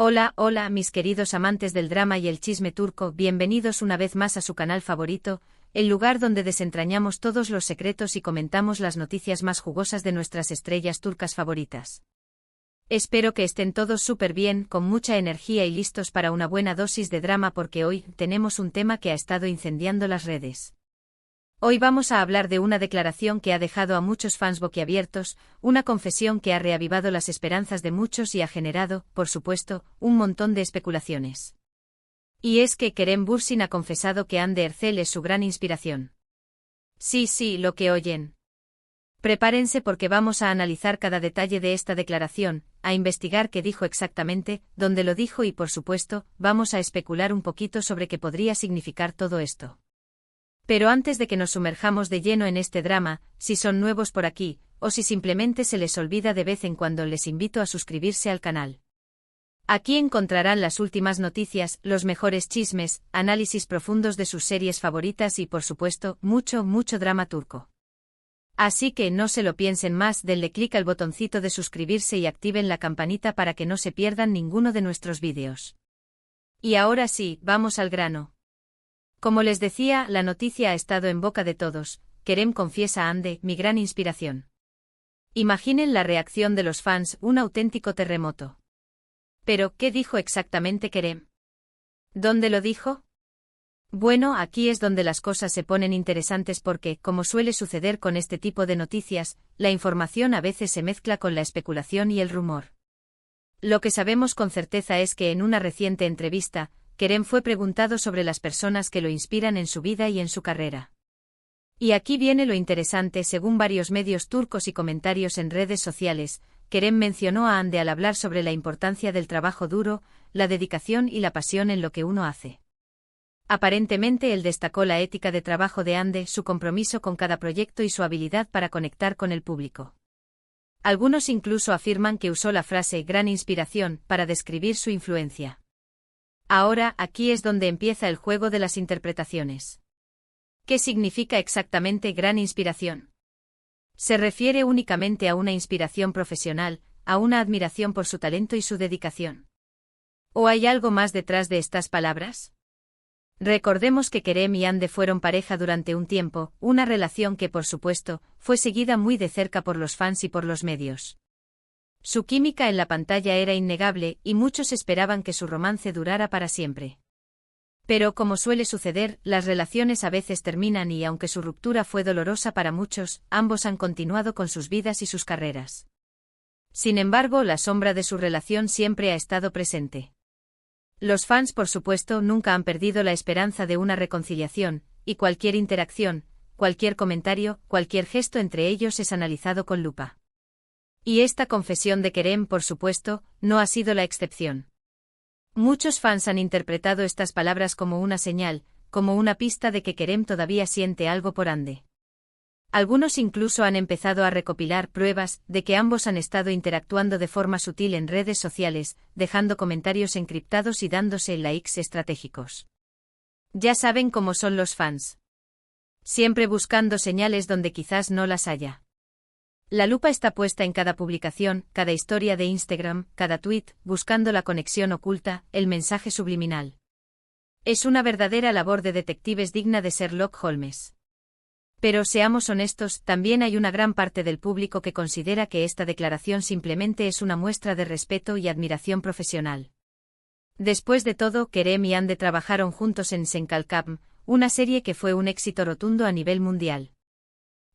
Hola, hola, mis queridos amantes del drama y el chisme turco, bienvenidos una vez más a su canal favorito, el lugar donde desentrañamos todos los secretos y comentamos las noticias más jugosas de nuestras estrellas turcas favoritas. Espero que estén todos súper bien, con mucha energía y listos para una buena dosis de drama porque hoy tenemos un tema que ha estado incendiando las redes. Hoy vamos a hablar de una declaración que ha dejado a muchos fans boquiabiertos, una confesión que ha reavivado las esperanzas de muchos y ha generado, por supuesto, un montón de especulaciones. Y es que Kerem Bürsin ha confesado que Hande Erçel es su gran inspiración. Sí, lo que oyen. Prepárense porque vamos a analizar cada detalle de esta declaración, a investigar qué dijo exactamente, dónde lo dijo y por supuesto, vamos a especular un poquito sobre qué podría significar todo esto. Pero antes de que nos sumerjamos de lleno en este drama, si son nuevos por aquí, o si simplemente se les olvida de vez en cuando, les invito a suscribirse al canal. Aquí encontrarán las últimas noticias, los mejores chismes, análisis profundos de sus series favoritas y por supuesto, mucho drama turco. Así que no se lo piensen más, denle clic al botoncito de suscribirse y activen la campanita para que no se pierdan ninguno de nuestros vídeos. Y ahora sí, vamos al grano. Como les decía, la noticia ha estado en boca de todos. Kerem confiesa a Hande, mi gran inspiración. Imaginen la reacción de los fans, un auténtico terremoto. Pero, ¿qué dijo exactamente Kerem? ¿Dónde lo dijo? Bueno, aquí es donde las cosas se ponen interesantes porque, como suele suceder con este tipo de noticias, la información a veces se mezcla con la especulación y el rumor. Lo que sabemos con certeza es que en una reciente entrevista, Kerem fue preguntado sobre las personas que lo inspiran en su vida y en su carrera. Y aquí viene lo interesante, según varios medios turcos y comentarios en redes sociales, Kerem mencionó a Hande al hablar sobre la importancia del trabajo duro, la dedicación y la pasión en lo que uno hace. Aparentemente él destacó la ética de trabajo de Hande, su compromiso con cada proyecto y su habilidad para conectar con el público. Algunos incluso afirman que usó la frase «gran inspiración» para describir su influencia. Ahora, aquí es donde empieza el juego de las interpretaciones. ¿Qué significa exactamente gran inspiración? ¿Se refiere únicamente a una inspiración profesional, a una admiración por su talento y su dedicación? ¿O hay algo más detrás de estas palabras? Recordemos que Kerem y Hande fueron pareja durante un tiempo, una relación que por supuesto, fue seguida muy de cerca por los fans y por los medios. Su química en la pantalla era innegable y muchos esperaban que su romance durara para siempre. Pero como suele suceder, las relaciones a veces terminan y aunque su ruptura fue dolorosa para muchos, ambos han continuado con sus vidas y sus carreras. Sin embargo, la sombra de su relación siempre ha estado presente. Los fans, por supuesto, nunca han perdido la esperanza de una reconciliación, y cualquier interacción, cualquier comentario, cualquier gesto entre ellos es analizado con lupa. Y esta confesión de Kerem, por supuesto, no ha sido la excepción. Muchos fans han interpretado estas palabras como una señal, como una pista de que Kerem todavía siente algo por Hande. Algunos incluso han empezado a recopilar pruebas de que ambos han estado interactuando de forma sutil en redes sociales, dejando comentarios encriptados y dándose likes estratégicos. Ya saben cómo son los fans. Siempre buscando señales donde quizás no las haya. La lupa está puesta en cada publicación, cada historia de Instagram, cada tweet, buscando la conexión oculta, el mensaje subliminal. Es una verdadera labor de detectives digna de Sherlock Holmes. Pero seamos honestos, también hay una gran parte del público que considera que esta declaración simplemente es una muestra de respeto y admiración profesional. Después de todo, Kerem y Hande trabajaron juntos en Senkalkam, una serie que fue un éxito rotundo a nivel mundial.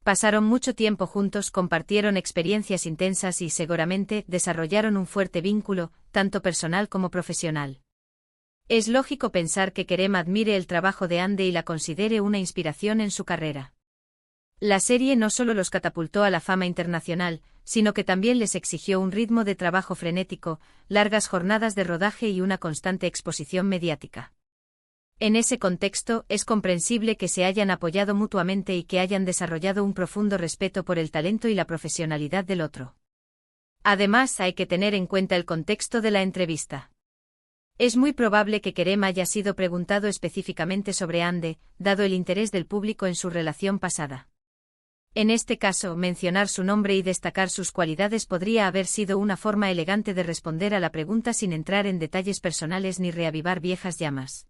Pasaron mucho tiempo juntos, compartieron experiencias intensas y seguramente desarrollaron un fuerte vínculo, tanto personal como profesional. Es lógico pensar que Kerem admire el trabajo de Hande y la considere una inspiración en su carrera. La serie no solo los catapultó a la fama internacional, sino que también les exigió un ritmo de trabajo frenético, largas jornadas de rodaje y una constante exposición mediática. En ese contexto, es comprensible que se hayan apoyado mutuamente y que hayan desarrollado un profundo respeto por el talento y la profesionalidad del otro. Además, hay que tener en cuenta el contexto de la entrevista. Es muy probable que Kerem haya sido preguntado específicamente sobre Hande, dado el interés del público en su relación pasada. En este caso, mencionar su nombre y destacar sus cualidades podría haber sido una forma elegante de responder a la pregunta sin entrar en detalles personales ni reavivar viejas llamas.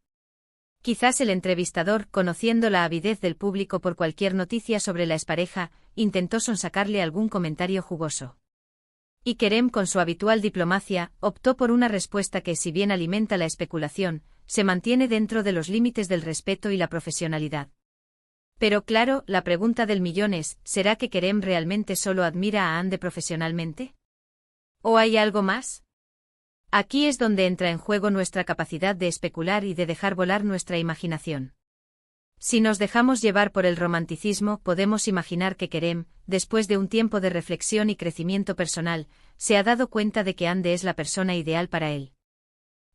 Quizás el entrevistador, conociendo la avidez del público por cualquier noticia sobre la expareja, intentó sonsacarle algún comentario jugoso. Y Kerem, con su habitual diplomacia, optó por una respuesta que, si bien alimenta la especulación, se mantiene dentro de los límites del respeto y la profesionalidad. Pero claro, la pregunta del millón es, ¿será que Kerem realmente solo admira a Hande profesionalmente? ¿O hay algo más? Aquí es donde entra en juego nuestra capacidad de especular y de dejar volar nuestra imaginación. Si nos dejamos llevar por el romanticismo, podemos imaginar que Kerem, después de un tiempo de reflexión y crecimiento personal, se ha dado cuenta de que Hande es la persona ideal para él.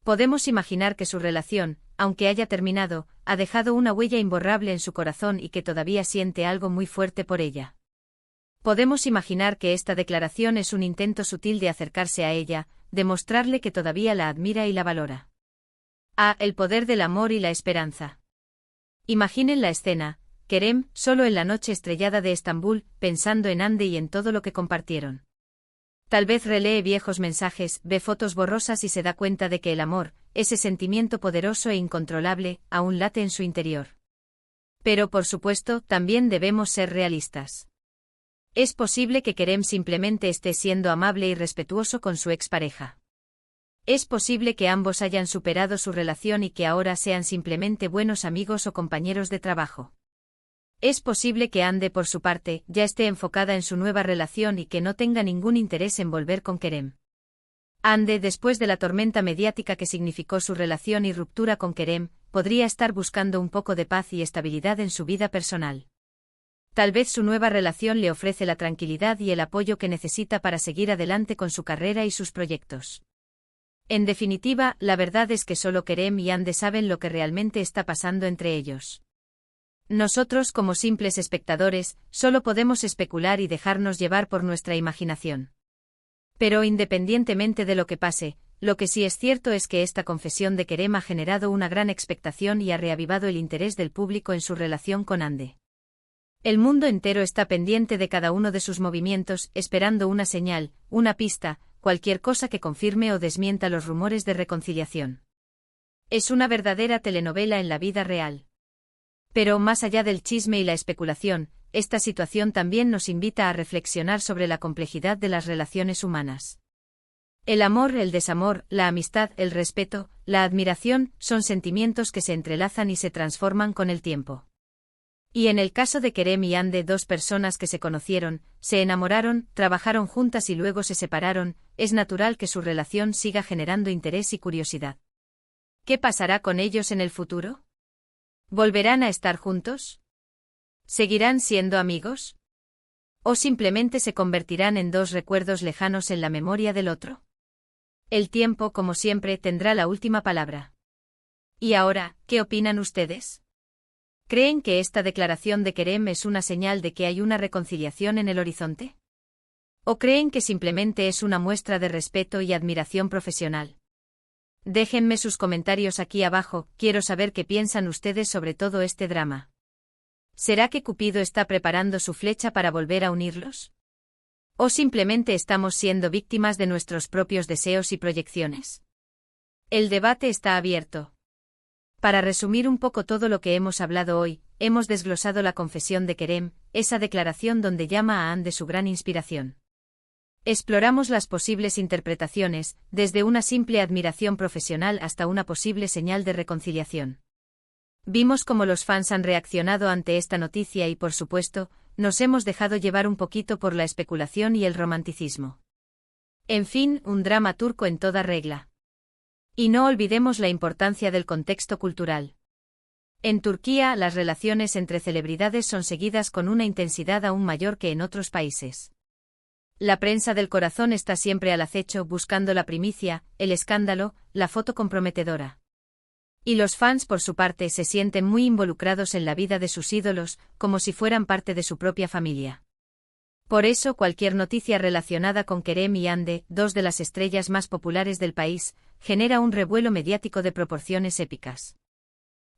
Podemos imaginar que su relación, aunque haya terminado, ha dejado una huella imborrable en su corazón y que todavía siente algo muy fuerte por ella. Podemos imaginar que esta declaración es un intento sutil de acercarse a ella, de mostrarle que todavía la admira y la valora. El poder del amor y la esperanza. Imaginen la escena: Kerem, solo en la noche estrellada de Estambul, pensando en Hande y en todo lo que compartieron. Tal vez relee viejos mensajes, ve fotos borrosas y se da cuenta de que el amor, ese sentimiento poderoso e incontrolable, aún late en su interior. Pero por supuesto, también debemos ser realistas. Es posible que Kerem simplemente esté siendo amable y respetuoso con su expareja. Es posible que ambos hayan superado su relación y que ahora sean simplemente buenos amigos o compañeros de trabajo. Es posible que Hande, por su parte, ya esté enfocada en su nueva relación y que no tenga ningún interés en volver con Kerem. Hande, después de la tormenta mediática que significó su relación y ruptura con Kerem, podría estar buscando un poco de paz y estabilidad en su vida personal. Tal vez su nueva relación le ofrece la tranquilidad y el apoyo que necesita para seguir adelante con su carrera y sus proyectos. En definitiva, la verdad es que solo Kerem y Hande saben lo que realmente está pasando entre ellos. Nosotros, como simples espectadores, solo podemos especular y dejarnos llevar por nuestra imaginación. Pero independientemente de lo que pase, lo que sí es cierto es que esta confesión de Kerem ha generado una gran expectación y ha reavivado el interés del público en su relación con Hande. El mundo entero está pendiente de cada uno de sus movimientos, esperando una señal, una pista, cualquier cosa que confirme o desmienta los rumores de reconciliación. Es una verdadera telenovela en la vida real. Pero más allá del chisme y la especulación, esta situación también nos invita a reflexionar sobre la complejidad de las relaciones humanas. El amor, el desamor, la amistad, el respeto, la admiración, son sentimientos que se entrelazan y se transforman con el tiempo. Y en el caso de Kerem y Hande, dos personas que se conocieron, se enamoraron, trabajaron juntas y luego se separaron, es natural que su relación siga generando interés y curiosidad. ¿Qué pasará con ellos en el futuro? ¿Volverán a estar juntos? ¿Seguirán siendo amigos? ¿O simplemente se convertirán en dos recuerdos lejanos en la memoria del otro? El tiempo, como siempre, tendrá la última palabra. ¿Y ahora, qué opinan ustedes? ¿Creen que esta declaración de Kerem es una señal de que hay una reconciliación en el horizonte? ¿O creen que simplemente es una muestra de respeto y admiración profesional? Déjenme sus comentarios aquí abajo, quiero saber qué piensan ustedes sobre todo este drama. ¿Será que Cupido está preparando su flecha para volver a unirlos? ¿O simplemente estamos siendo víctimas de nuestros propios deseos y proyecciones? El debate está abierto. Para resumir un poco todo lo que hemos hablado hoy, hemos desglosado la confesión de Kerem, esa declaración donde llama a Hande su gran inspiración. Exploramos las posibles interpretaciones, desde una simple admiración profesional hasta una posible señal de reconciliación. Vimos cómo los fans han reaccionado ante esta noticia y, por supuesto, nos hemos dejado llevar un poquito por la especulación y el romanticismo. En fin, un drama turco en toda regla. Y no olvidemos la importancia del contexto cultural. En Turquía, las relaciones entre celebridades son seguidas con una intensidad aún mayor que en otros países. La prensa del corazón está siempre al acecho buscando la primicia, el escándalo, la foto comprometedora. Y los fans, por su parte, se sienten muy involucrados en la vida de sus ídolos, como si fueran parte de su propia familia. Por eso, cualquier noticia relacionada con Kerem y Hande, dos de las estrellas más populares del país, genera un revuelo mediático de proporciones épicas.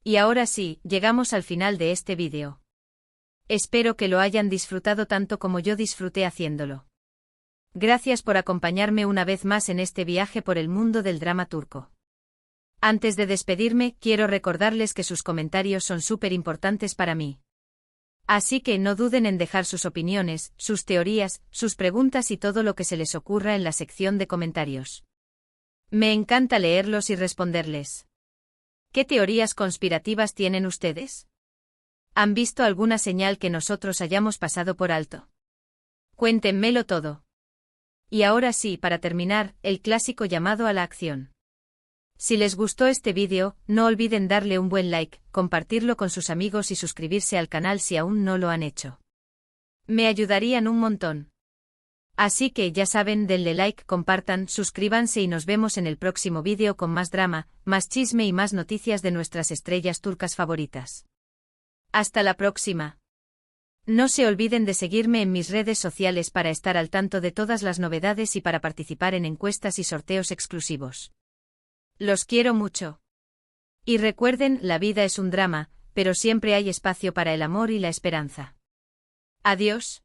Y ahora sí, llegamos al final de este vídeo. Espero que lo hayan disfrutado tanto como yo disfruté haciéndolo. Gracias por acompañarme una vez más en este viaje por el mundo del drama turco. Antes de despedirme, quiero recordarles que sus comentarios son súper importantes para mí. Así que no duden en dejar sus opiniones, sus teorías, sus preguntas y todo lo que se les ocurra en la sección de comentarios. Me encanta leerlos y responderles. ¿Qué teorías conspirativas tienen ustedes? ¿Han visto alguna señal que nosotros hayamos pasado por alto? Cuéntenmelo todo. Y ahora sí, para terminar, el clásico llamado a la acción. Si les gustó este vídeo, no olviden darle un buen like, compartirlo con sus amigos y suscribirse al canal si aún no lo han hecho. Me ayudarían un montón. Así que ya saben, denle like, compartan, suscríbanse y nos vemos en el próximo vídeo con más drama, más chisme y más noticias de nuestras estrellas turcas favoritas. Hasta la próxima. No se olviden de seguirme en mis redes sociales para estar al tanto de todas las novedades y para participar en encuestas y sorteos exclusivos. Los quiero mucho. Y recuerden, la vida es un drama, pero siempre hay espacio para el amor y la esperanza. Adiós.